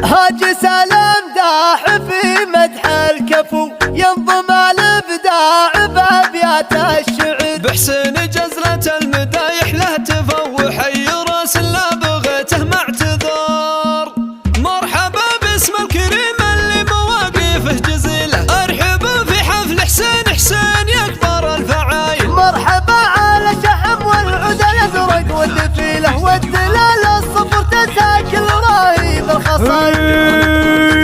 هاجي سالم داح في مدح الكفو، ينظم الابداع بابيات الشعر، بحسن جزلة المدايح له تفوح اي راس لا بغيته مع اعتذار. مرحبا باسم الكريم اللي مواقفه جزيله، ارحب في حفل حسين حسين يكبر الفعايل. مرحبا على شحم والعود الازرق والدفيله، والدلال الصفر تساكل رهيب الخصايل.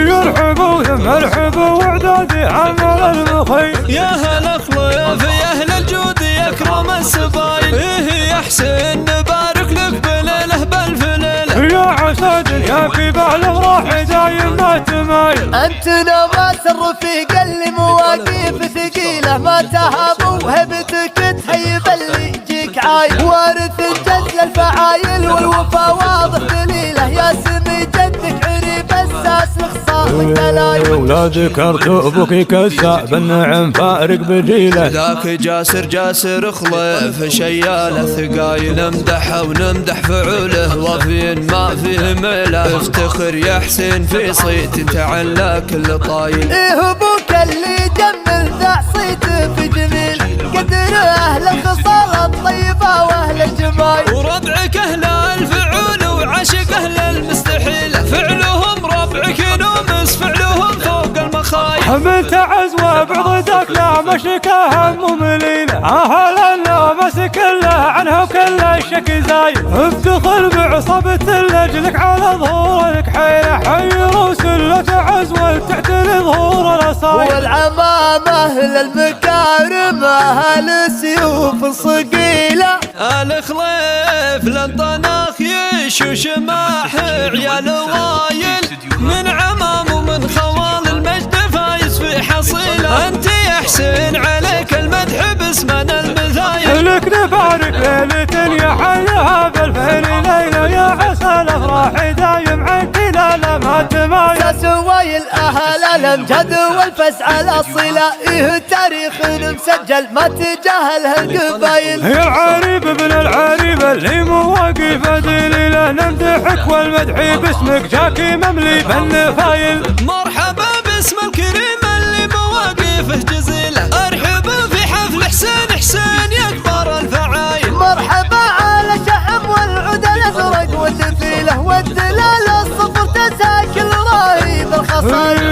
يرحبوا مرحبا واعدادي عمل المخيل، يا هلا خليف يا اهل الجود يكرم السبايل. ايه يا حسين نبارك لك بليله بالف ليله، يا عسى دنياك بالافراح دايم ما تمايل. انت نوى سر في قل مواقف ثقيله، ما تهاب وهبتك تهيب اللي يجيك عايل. وارث الجد للفعايل والوفا واضح دليله، يا سمي جدك عريب اساس لخصامك دلايل. ولا ذكرت ابوك كسا بالنعم فارق بجيله، ذاك جاسر خليف شياله ثقايل. نمدحه ونمدح فعوله وفي ما فيه ميله، افتخر يا حسين في صيت تعلى كل طايل. ايه ابوك اللي جمل ذا صيته في جميل، قدر اهل الخصال الطيبه واهل الجمايل. وربعك اهل الفعول وعشق اهل المستحيله، فعلهم ربعك نومس فعلهم فوق المخايل. حملت عزوه بعض ذاك لا مشكى هم مليله، اهل النومس كله عنها وكل الشك زايد. افتخر بعصبة لاجلك على ظهورك حيله، حي رسلة عزوه تعتل ظهور الاصايل. والعمامه للمكارم اهل السيوف الصقيله، آل خليف للطناخ يشوش ماح عيال وايل. من عمام ومن خوال المجد فايز في حصيله، انت يا حسين عليك المدح باسمنا المثايل. لك نبارك ليلة يا حيها بالفعل ليلة، يا عسى الافراح دايم عنك لا ما تمايل. سوايل اهل الامجاد والفسعى الاصيله، ايه التاريخ مسجل ما تجاهلها القبايل. يا العريب ابن العريب اللي مواقف دليله، نمدحك والمدح باسمك جاكي مملي بالنفايل. مرحبا باسم الكريم اللي مواقفه جزيله، ارحب في حفل حسين حسين يكبر الفعايل. مرحبا على شحم والعود الازرق والدفيله، والدلال الصفر تساكل رهيب الخصايل.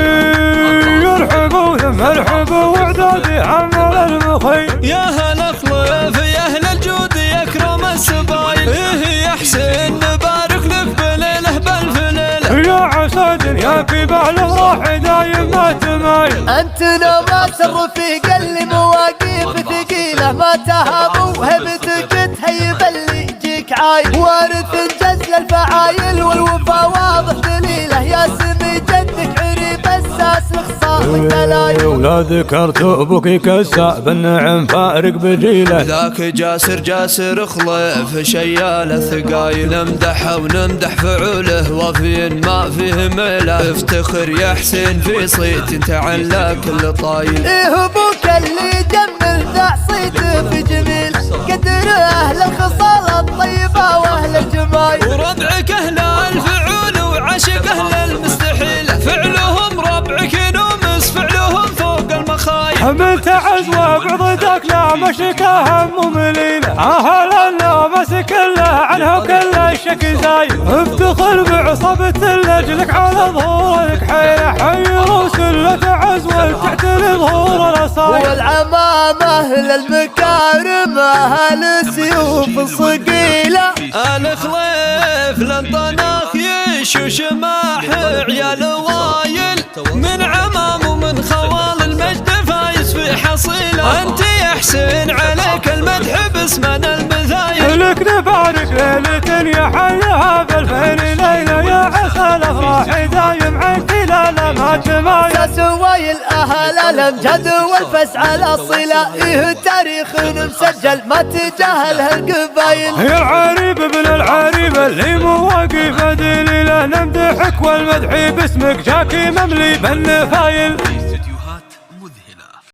يرحبوا مرحبا واعدادي عمل المخيل، يا هلا خليف يا اهل الجود يكرم السبايل. ايه يا حسين نبارك لك بليله بالف ليله، يا عسى دنياك بالافراح دايم ما تمايل. انت نوى سر في قل مواقف ثقيله، ما تهاب وهبتك تهيب اللي يجيك عايل. وارث الجز للفعايل والوفا واضح دليله، يا سمي جدك عريب اساس لخصامك دلايل. ولا ذكرت ابوك كسا بالنعم فارق بجيله، ذاك جاسر خليف شياله ثقايل. نمدحه ونمدح فعوله وفي ما فيه ميله، افتخر يا حسين في صيت تعلى كل طايل. ايه ابوك اللي جمل ذا صيته في جميل، قدر اهل الخصال الطيبه واهل الجمايل. وربعك اهل الفعول وعشق اهل المستحيله، فعلهم ربعك نومس فعلهم فوق المخايل. حملت عزوه بعض ذاك لا مشكى هم مليله، اهل النومس كله عنها وكل الشك زايد. افتخر بعصبة لاجلك على ظهورك حيله، حي رسلة عزوه تعتل ظهور الاصايل. والعمامه للمكارم اهل السيوف الصقيله، آل خليف للطناخ يشوش ماح عيال وايل. من عمام ومن خوال المجد فايز في حصيله، انت يا حسين عليك المدح باسمنا المثايل. لك نبارك ليلة يا حيها بالفعل ليلة، يا عسى الافراح دايم عنك لا ما تمايل. سوايل اهل الامجاد والفسعى الاصيله، ايه التاريخ مسجل ما تجاهلها القبايل. يا العريب ابن العريب اللي مواقف دليله، نمدحك والمدح باسمك جاكي مملي بالنفايل.